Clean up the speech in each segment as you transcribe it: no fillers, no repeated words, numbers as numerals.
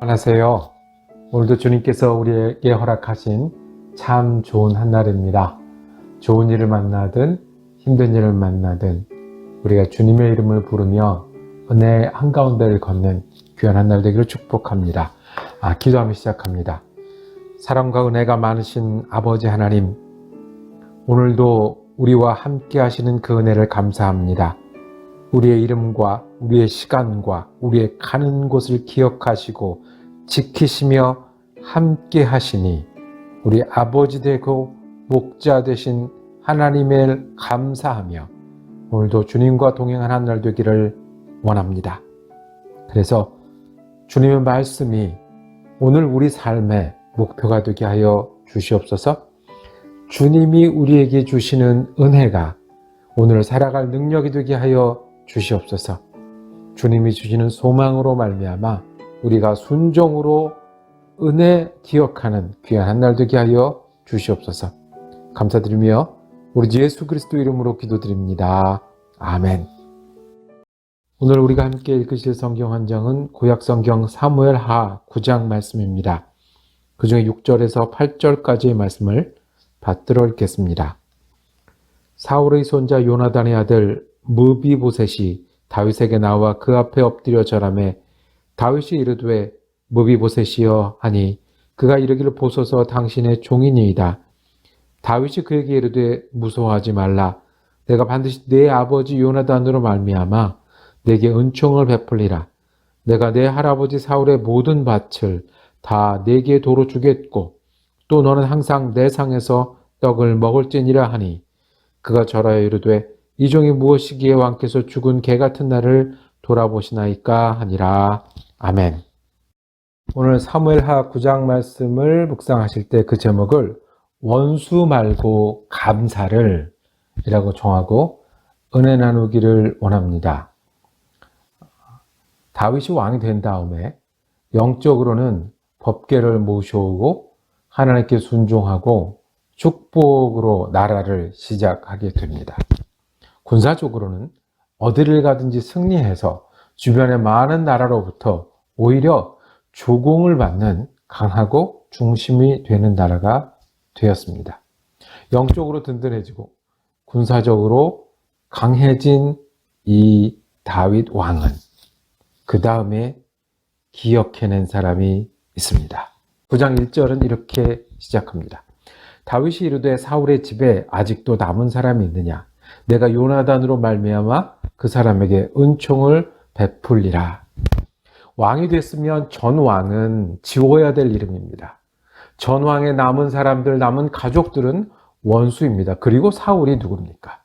안녕하세요. 오늘도 주님께서 우리에게 허락하신 참 좋은 한날입니다. 좋은 일을 만나든 힘든 일을 만나든 우리가 주님의 이름을 부르며 은혜의 한가운데를 걷는 귀한 한날 되기를 축복합니다. 기도하며 시작합니다. 사랑과 은혜가 많으신 아버지 하나님, 오늘도 우리와 함께 하시는 그 은혜를 감사합니다. 우리의 이름과 우리의 시간과 우리의 가는 곳을 기억하시고 지키시며 함께 하시니 우리 아버지 되고 목자 되신 하나님을 감사하며 오늘도 주님과 동행한 한 날 되기를 원합니다. 그래서 주님의 말씀이 오늘 우리 삶의 목표가 되게 하여 주시옵소서. 주님이 우리에게 주시는 은혜가 오늘 살아갈 능력이 되게 하여 주시옵소서. 주님이 주시는 소망으로 말미암아 우리가 순종으로 은혜 기억하는 귀한 한날 되게 하여 주시옵소서. 감사드리며 우리 예수 그리스도 이름으로 기도드립니다. 아멘. 오늘 우리가 함께 읽으실 성경 한 장은 구약 성경 사무엘하 9장 말씀입니다. 그 중에 6절에서 8절까지의 말씀을 받들어 읽겠습니다. 사울의 손자 요나단의 아들 므비보셋이 다윗에게 나와 그 앞에 엎드려 절하매 다윗이 이르되 므비보셋이여 하니 그가 이르기를 보소서 당신의 종이니이다. 다윗이 그에게 이르되 무서워하지 말라. 내가 반드시 내 아버지 요나단으로 말미암아 내게 은총을 베풀리라. 내가 내 할아버지 사울의 모든 밭을 다 내게 도로 주겠고 또 너는 항상 내 상에서 떡을 먹을지니라 하니 그가 절하여 이르되 이 종이 무엇이기에 왕께서 죽은 개 같은 날을 돌아보시나이까 하니라. 아멘. 오늘 사무엘하 9장 말씀을 묵상하실 때 그 제목을 원수 말고 감사를 이라고 정하고 은혜 나누기를 원합니다. 다윗이 왕이 된 다음에 영적으로는 법궤를 모셔오고 하나님께 순종하고 축복으로 나라를 시작하게 됩니다. 군사적으로는 어디를 가든지 승리해서 주변의 많은 나라로부터 오히려 조공을 받는 강하고 중심이 되는 나라가 되었습니다. 영적으로 든든해지고 군사적으로 강해진 이 다윗 왕은 그 다음에 기억해낸 사람이 있습니다. 9장 1절은 이렇게 시작합니다. 다윗이 이르되 사울의 집에 아직도 남은 사람이 있느냐? 내가 요나단으로 말미암아 그 사람에게 은총을 베풀리라. 왕이 됐으면 전 왕은 지워야 될 이름입니다. 전 왕의 남은 사람들, 남은 가족들은 원수입니다. 그리고 사울이 누굽니까?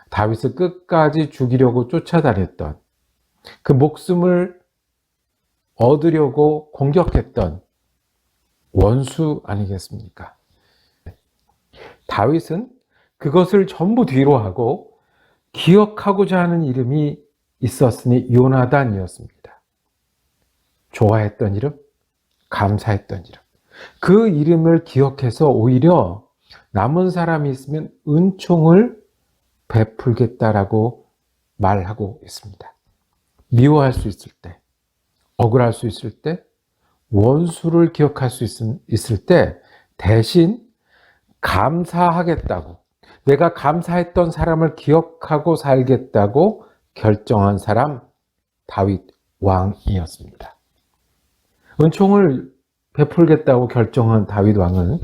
다윗을 끝까지 죽이려고 쫓아다녔던, 그 목숨을 얻으려고 공격했던 원수 아니겠습니까? 다윗은 그것을 전부 뒤로 하고 기억하고자 하는 이름이 있었으니 요나단이었습니다. 좋아했던 이름, 감사했던 이름. 그 이름을 기억해서 오히려 남은 사람이 있으면 은총을 베풀겠다라고 말하고 있습니다. 미워할 수 있을 때, 억울할 수 있을 때, 원수를 기억할 수 있을 때 대신 감사하겠다고, 내가 감사했던 사람을 기억하고 살겠다고 결정한 사람, 다윗 왕이었습니다. 은총을 베풀겠다고 결정한 다윗 왕은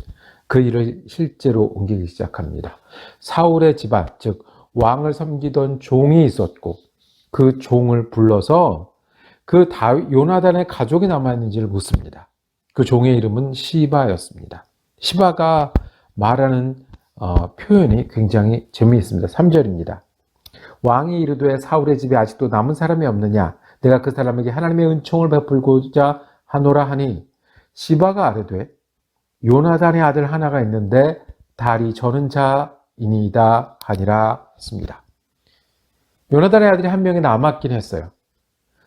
그 일을 실제로 옮기기 시작합니다. 사울의 집안, 즉 왕을 섬기던 종이 있었고 그 종을 불러서 그 요나단의 가족이 남아있는지를 묻습니다. 그 종의 이름은 시바였습니다. 시바가 말하는 표현이 굉장히 재미있습니다. 3절입니다. 왕이 이르되 사울의 집에 아직도 남은 사람이 없느냐? 내가 그 사람에게 하나님의 은총을 베풀고자 하노라 하니 시바가 아뢰되 요나단의 아들 하나가 있는데 달이 저는 자이니이다 하니라 했습니다. 요나단의 아들이 한 명이 남았긴 했어요.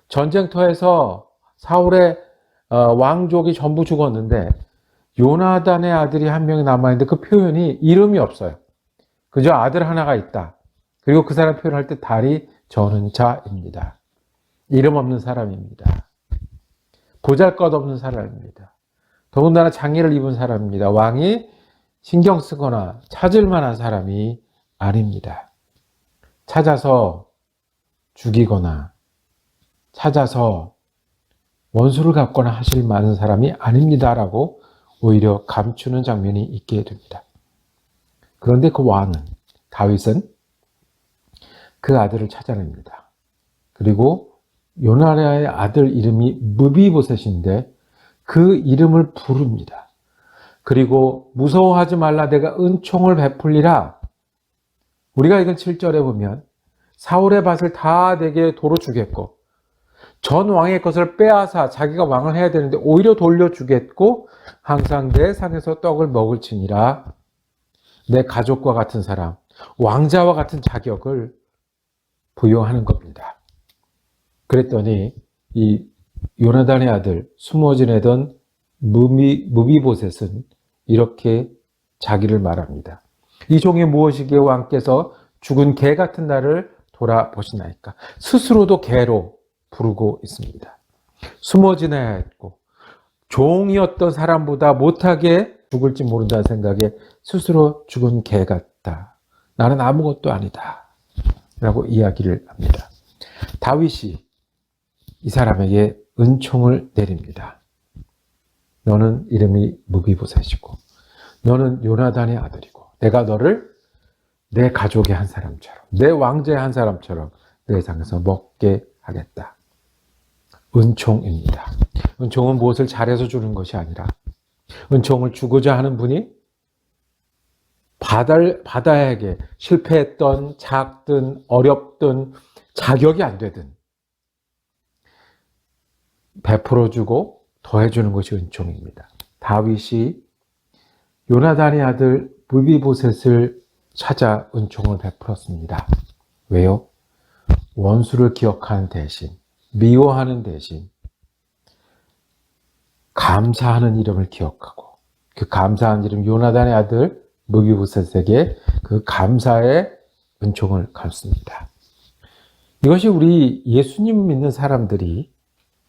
전쟁터에서 사울의 왕족이 전부 죽었는데 요나단의 아들이 한 명이 남아있는데 그 표현이 이름이 없어요. 그저 아들 하나가 있다. 그리고 그 사람 표현할 때 달이 저는 자입니다. 이름 없는 사람입니다. 보잘것없는 사람입니다. 더군다나 장애를 입은 사람입니다. 왕이 신경 쓰거나 찾을 만한 사람이 아닙니다. 찾아서 죽이거나 찾아서 원수를 갚거나 하실 만한 사람이 아닙니다라고 오히려 감추는 장면이 있게 됩니다. 그런데 그 왕은, 다윗은 그 아들을 찾아냅니다. 그리고 요나단의 아들 이름이 무비보셋인데 그 이름을 부릅니다. 그리고 무서워하지 말라, 내가 은총을 베풀리라. 우리가 이건 7절에 보면 사울의 밭을 다 내게 도로 주겠고 전 왕의 것을 빼앗아 자기가 왕을 해야 되는데 오히려 돌려주겠고 항상 내 상에서 떡을 먹을지니라. 내 가족과 같은 사람, 왕자와 같은 자격을 부여하는 겁니다. 그랬더니 이 요나단의 아들 숨어 지내던 무비보셋은 이렇게 자기를 말합니다. 이 종이 무엇이기에 왕께서 죽은 개 같은 나를 돌아보시나이까. 스스로도 개로 부르고 있습니다. 숨어 지내야 했고 종이었던 사람보다 못하게 죽을지 모른다는 생각에 스스로 죽은 개 같다. 나는 아무것도 아니다. 라고 이야기를 합니다. 다윗이 이 사람에게 은총을 내립니다. 너는 이름이 무비보셋이고 너는 요나단의 아들이고 내가 너를 내 가족의 한 사람처럼 내 왕제의 한 사람처럼 내 상에서 먹게 하겠다. 은총입니다. 은총은 무엇을 잘해서 주는 것이 아니라 은총을 주고자 하는 분이 받아야게 실패했던 작든 어렵든 자격이 안 되든 베풀어주고 더해주는 것이 은총입니다. 다윗이 요나단의 아들 무비보셋을 찾아 은총을 베풀었습니다. 왜요? 원수를 기억하는 대신, 미워하는 대신 감사하는 이름을 기억하고 그 감사한 이름 요나단의 아들 무비보셋에게 그 감사의 은총을 갚습니다. 이것이 우리 예수님 믿는 사람들이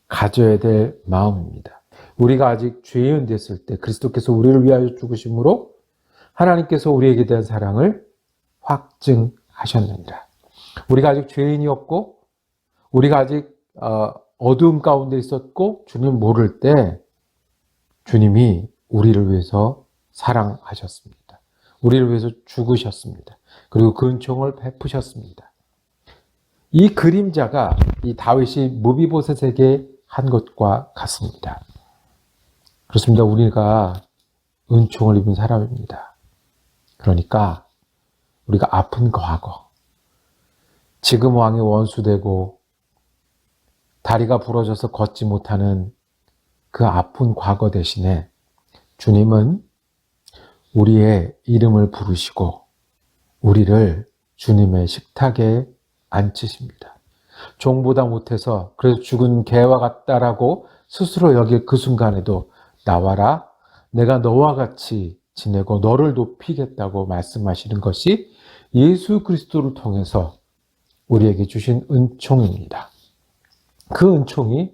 가져야 될 마음입니다. 우리가 아직 죄인 됐을 때 그리스도께서 우리를 위하여 죽으심으로 하나님께서 우리에게 대한 사랑을 확증하셨느니라. 우리가 아직 죄인이었고 우리가 아직 어두움 가운데 있었고 주님 모를 때 주님이 우리를 위해서 사랑하셨습니다. 우리를 위해서 죽으셨습니다. 그리고 그 은총을 베푸셨습니다. 이 그림자가 이 다윗이 무비보셋에게 한 것과 같습니다. 그렇습니다. 우리가 은총을 입은 사람입니다. 그러니까 우리가 아픈 과거, 지금 왕의 원수되고 다리가 부러져서 걷지 못하는 그 아픈 과거 대신에 주님은 우리의 이름을 부르시고 우리를 주님의 식탁에 앉히십니다. 종보다 못해서 그래서 죽은 개와 같다라고 스스로 여길 그 순간에도 나와라, 내가 너와 같이 지내고 너를 높이겠다고 말씀하시는 것이 예수 그리스도를 통해서 우리에게 주신 은총입니다. 그 은총이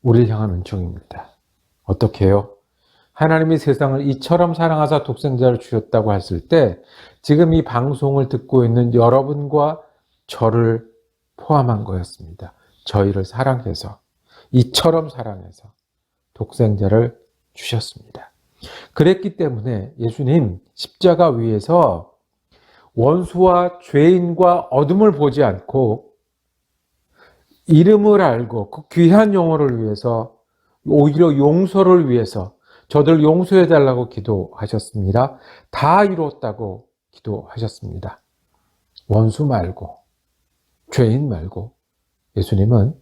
우리를 향한 은총입니다. 어떻게 해요? 하나님이 세상을 이처럼 사랑하사 독생자를 주셨다고 했을 때 지금 이 방송을 듣고 있는 여러분과 저를 포함한 거였습니다. 저희를 사랑해서, 이처럼 사랑해서 독생자를 주셨습니다. 그랬기 때문에 예수님 십자가 위에서 원수와 죄인과 어둠을 보지 않고 이름을 알고 그 귀한 영혼을 위해서 오히려 용서를 위해서 저들 용서해달라고 기도하셨습니다. 다 이루었다고 기도하셨습니다. 원수 말고 죄인 말고 예수님은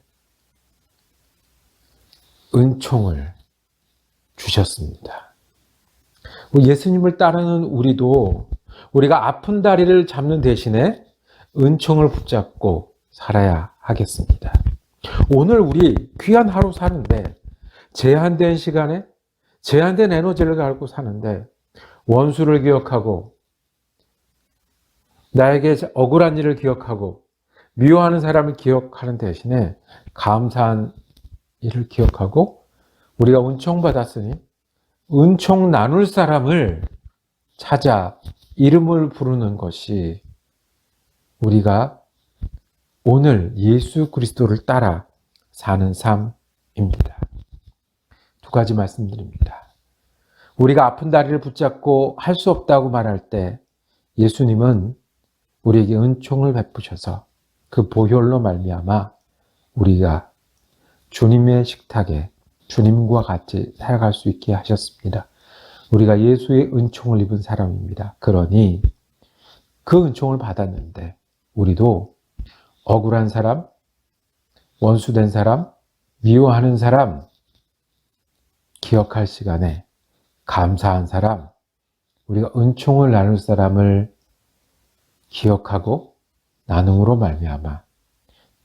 은총을 주셨습니다. 예수님을 따르는 우리도 우리가 아픈 다리를 잡는 대신에 은총을 붙잡고 살아야 하겠습니다. 오늘 우리 귀한 하루 사는데 제한된 시간에 제한된 에너지를 갖고 사는데 원수를 기억하고 나에게 억울한 일을 기억하고 미워하는 사람을 기억하는 대신에 감사한 일을 기억하고 우리가 은총 받았으니 은총 나눌 사람을 찾아 이름을 부르는 것이 우리가 오늘 예수 그리스도를 따라 사는 삶입니다. 두 가지 말씀드립니다. 우리가 아픈 다리를 붙잡고 할 수 없다고 말할 때 예수님은 우리에게 은총을 베푸셔서 그 보혈로 말미암아 우리가 주님의 식탁에 주님과 같이 살아갈 수 있게 하셨습니다. 우리가 예수의 은총을 입은 사람입니다. 그러니 그 은총을 받았는데 우리도 억울한 사람, 원수된 사람, 미워하는 사람, 기억할 시간에 감사한 사람, 우리가 은총을 나눌 사람을 기억하고 나눔으로 말미암아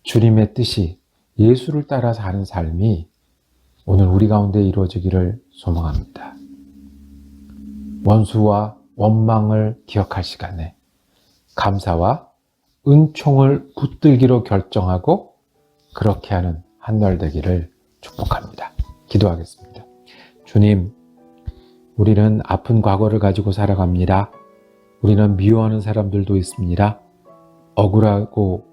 주님의 뜻이 예수를 따라 사는 삶이 오늘 우리 가운데 이루어지기를 소망합니다. 원수와 원망을 기억할 시간에 감사와 은총을 붙들기로 결정하고 그렇게 하는 한날 되기를 축복합니다. 기도하겠습니다. 주님, 우리는 아픈 과거를 가지고 살아갑니다. 우리는 미워하는 사람들도 있습니다. 억울하고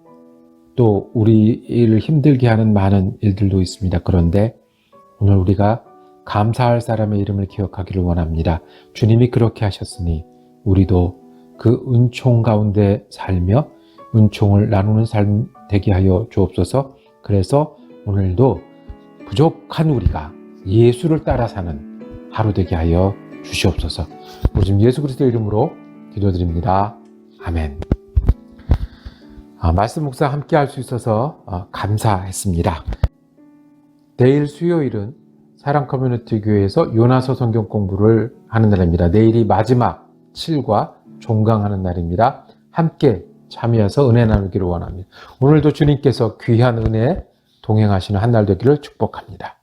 또 우리를 힘들게 하는 많은 일들도 있습니다. 그런데 오늘 우리가 감사할 사람의 이름을 기억하기를 원합니다. 주님이 그렇게 하셨으니 우리도 그 은총 가운데 살며 은총을 나누는 삶 되게 하여 주옵소서. 그래서 오늘도 부족한 우리가 예수를 따라 사는 하루 되게 하여 주시옵소서. 우리 지금 예수 그리스도의 이름으로 기도드립니다. 아멘. 말씀 묵상 함께 할 수 있어서 감사했습니다. 내일 수요일은 사랑 커뮤니티 교회에서 요나서 성경 공부를 하는 날입니다. 내일이 마지막 7과 종강하는 날입니다. 함께 참여해서 은혜 나누기를 원합니다. 오늘도 주님께서 귀한 은혜 동행하시는 한 날 되기를 축복합니다.